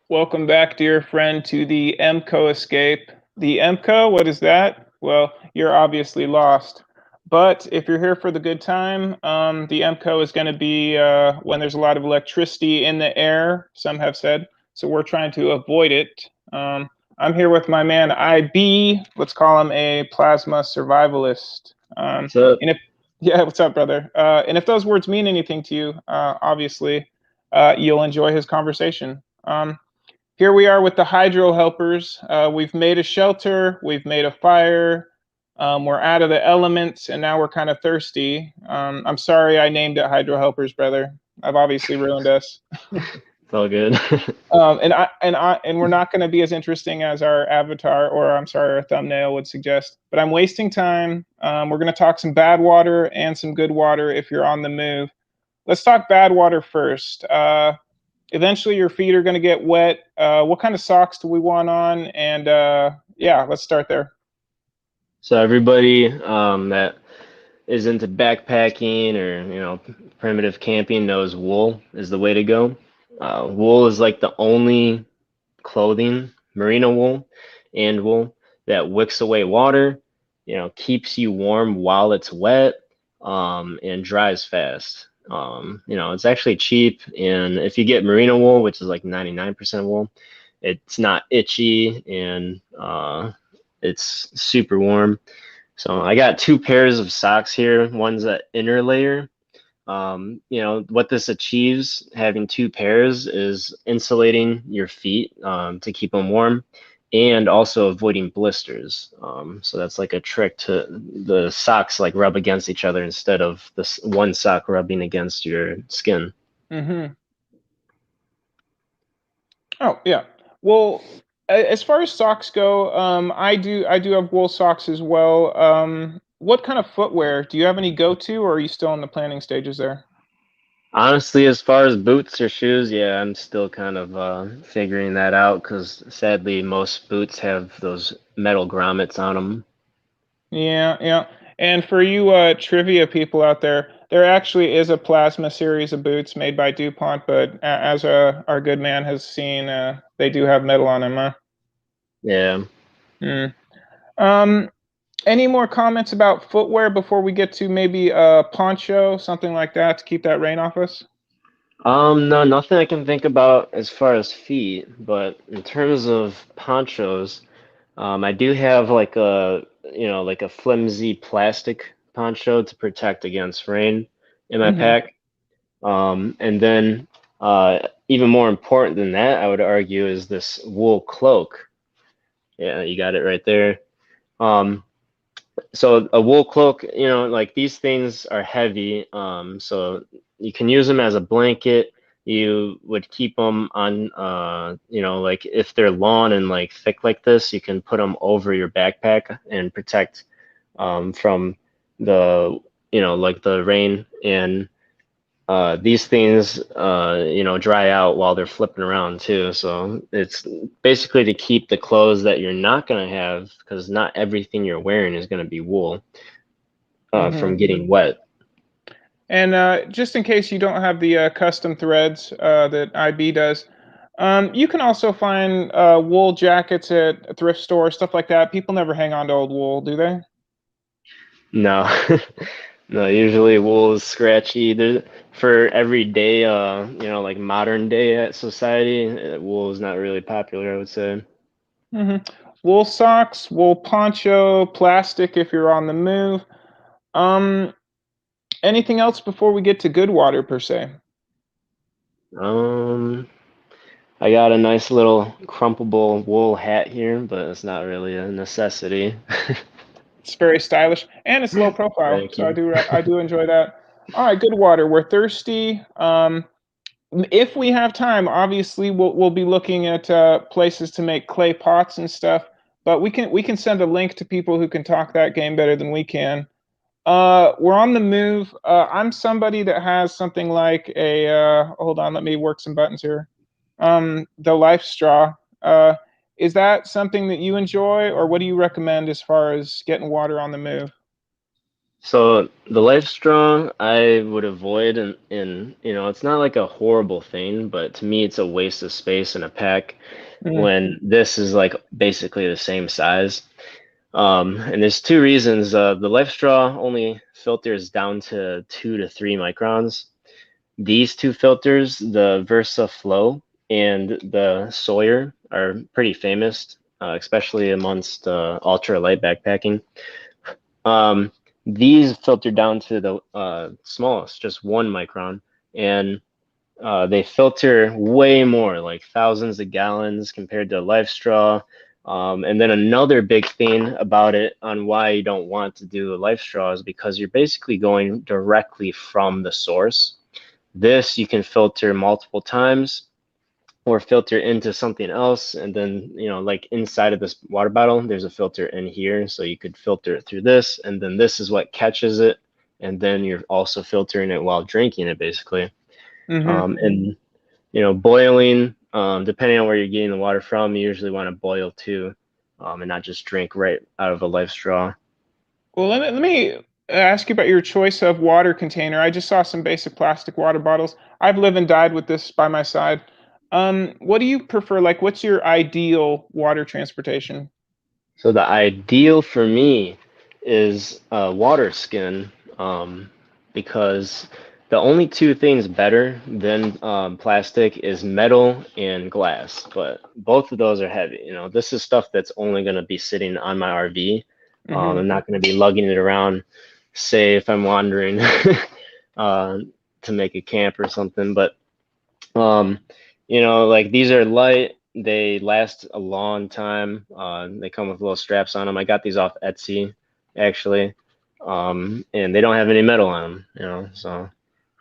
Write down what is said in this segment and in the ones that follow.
Welcome back, dear friend, to the EMPCOE ESCAPE. The EMPCOE, what is that? Well, you're obviously lost. But if you're here for the good time, the EMPCOE is going to be when there's a lot of electricity in the air, some have said. So we're trying to avoid it. I'm here with my man IB. Let's call him a plasma survivalist. What's up? And if yeah, what's up, brother? And if those words mean anything to you, obviously, you'll enjoy his conversation. Here we are with the hydro helpers. We've made a shelter, we've made a fire, we're out of the elements, and now we're kind of thirsty. I'm sorry I named it hydro helpers, brother. I've obviously ruined us. It's all good. And we're not going to be as interesting as our avatar, or I'm sorry, our thumbnail would suggest. But I'm wasting time. We're going to talk some bad water and some good water if you're on the move. Let's talk bad water first. Eventually your feet are going to get wet. What kind of socks do we want on? And yeah, let's start there. So everybody that is into backpacking or primitive camping knows wool is the way to go. Wool is like the only clothing, merino wool and wool that wicks away water, keeps you warm while it's wet, and dries fast. It's actually cheap, and if you get merino wool, which is like 99% wool, it's not itchy and it's super warm. So I got two pairs of socks here. One's an inner layer. What this achieves, having two pairs, is insulating your feet to keep them warm and also avoiding blisters. So that's like a trick to the socks like rub against each other instead of this one sock rubbing against your skin. Mm-hmm. Oh yeah. Well, as far as socks go, I do have wool socks as well. What kind of footwear do you have any go to, or are you still in the planning stages there? Honestly, as far as boots or shoes, yeah, I'm still kind of figuring that out because sadly most boots have those metal grommets on them. Yeah, yeah. And for you trivia people out there, there actually is a plasma series of boots made by DuPont, but as our good man has seen, they do have metal on them. Huh? Yeah. Hmm. Um, any more comments about footwear before we get to maybe a poncho, something like that, to keep that rain off us? No, nothing I can think about as far as feet, but in terms of ponchos, I do have like a flimsy plastic poncho to protect against rain in my Hmm. pack. And then even more important than that, I would argue, is this wool cloak. Yeah, you got it right there. Um, so a wool cloak, like these things are heavy, so you can use them as a blanket. You would keep them on, like if they're long and like thick like this, you can put them over your backpack and protect from the, like the rain. And these things, dry out while they're flipping around too. So it's basically to keep the clothes that you're not going to have, because not everything you're wearing is going to be wool, Hmm. from getting wet. And just in case you don't have the custom threads that IB does, you can also find wool jackets at a thrift store, stuff like that. People never hang on to old wool, do they? No, no, usually wool is scratchy. For everyday, like modern day society, wool is not really popular, I would say. Hmm. Wool socks, wool poncho, plastic if you're on the move. Um, anything else before we get to good water per se? Um, I got a nice little crumpable wool hat here, but it's not really a necessity. It's very stylish and it's low profile, Thank so I you. do enjoy that. All right, good water. We're thirsty. If we have time, obviously we'll be looking at places to make clay pots and stuff. But we can send a link to people who can talk that game better than we can. We're on the move. I'm somebody that has something like a hold on, let me work some buttons here. The life straw. Is that something that you enjoy, or what do you recommend as far as getting water on the move? So the Life Straw I would avoid, and it's not like a horrible thing, but to me it's a waste of space in a pack Mm, when this is like basically the same size. And there's two reasons. The Life Straw only filters down to 2 to 3 microns. These two filters, the Versa Flow and the Sawyer, are pretty famous, especially amongst ultra light backpacking. Um, these filter down to the smallest, just 1 micron, and they filter way more, like thousands of gallons compared to Life Straw. And then another big thing about it on why you don't want to do a Life Straw is because you're basically going directly from the source. This you can filter multiple times or filter into something else. And then, like inside of this water bottle, there's a filter in here. So you could filter it through this, and then this is what catches it. And then you're also filtering it while drinking it, basically. mm-hmm. And, boiling, depending on where you're getting the water from, you usually want to boil too, and not just drink right out of a Life Straw. Well, let me ask you about your choice of water container. I just saw some basic plastic water bottles. I've lived and died with this by my side. What do you prefer? Like, what's your ideal water transportation? So the ideal for me is water skin, because the only two things better than plastic is metal and glass, but both of those are heavy. This is stuff that's only going to be sitting on my RV. Mm-hmm. I'm not going to be lugging it around, say if I'm wandering uh, to make a camp or something. But um, like these are light. They last a long time. They come with little straps on them. I got these off Etsy, actually, and they don't have any metal on them. So.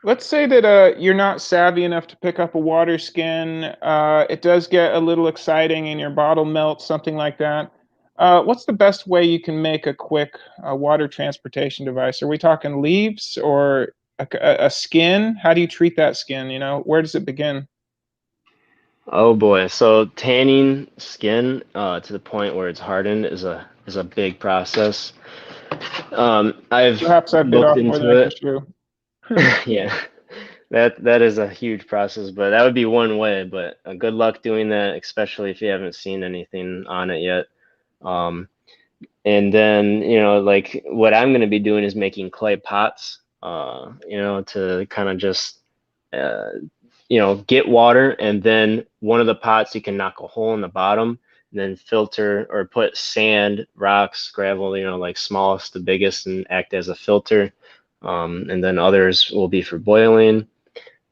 Let's say that you're not savvy enough to pick up a water skin. It does get a little exciting, and your bottle melts, something like that. What's the best way you can make a quick water transportation device? Are we talking leaves or a skin? How do you treat that skin? Where does it begin? Oh boy, so tanning skin to the point where it's hardened is a big process. I've Perhaps I bit looked off more than I into can it. chew. Yeah, that is a huge process, but that would be one way. But good luck doing that, especially if you haven't seen anything on it yet. Um, and then like what I'm going to be doing is making clay pots, to kind of just uh, get water, and then one of the pots you can knock a hole in the bottom, and then filter or put sand, rocks, gravel, like smallest to biggest, and act as a filter. And then others will be for boiling.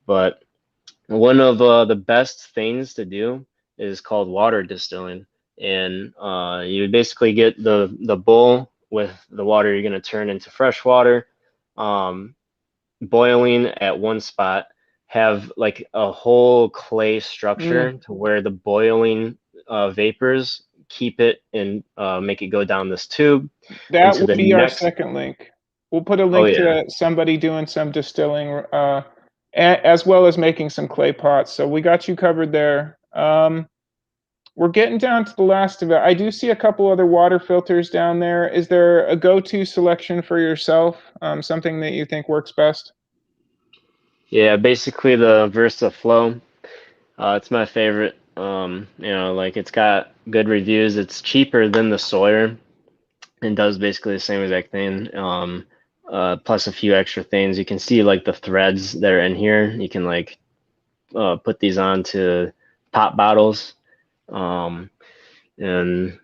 But one of the best things to do is called water distilling, and you basically get the bowl with the water you're going to turn into fresh water, um, boiling at one spot, have like a whole clay Mm, structure to where the boiling vapors keep it and make it go down this tube that into will the be our next. second link. We'll put a Oh link yeah. to somebody doing some distilling, as well as making some clay pots. So we got you covered there. We're getting down to the last of it. I do see a couple other water filters down there. Is there a go-to selection for yourself? Something that you think works best? Yeah, basically the Versa Flow. It's my favorite. Like it's got good reviews. It's cheaper than the Sawyer and does basically the same exact thing. Plus a few extra things. You can see like the threads that are in here. You can like put these onto pop bottles. Um, and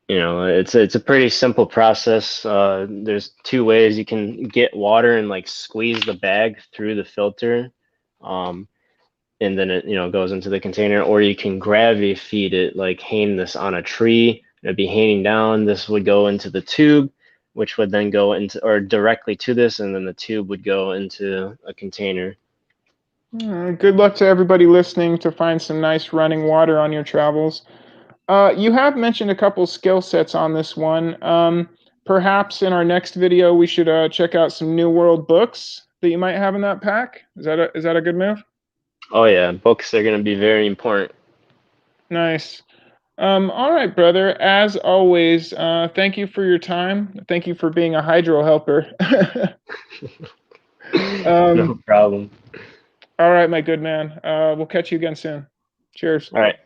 it's a pretty simple process. There's two ways you can get water and like squeeze the bag through the filter. Um, and then it goes into the container, or you can gravity feed it, like hang this on a tree, and it'd be hanging down. This would go into the tube, which would then go into or directly to this, and then the tube would go into a container. Good luck to everybody listening to find some nice running water on your travels. You have mentioned a couple skill sets on this one. Perhaps in our next video, we should check out some New World books that you might have in that pack. Is that a good move? Oh yeah, books are going to be very important. Nice. All right, brother. As always, thank you for your time. Thank you for being a hydro helper. No problem. All right, my good man. We'll catch you again soon. Cheers. All right.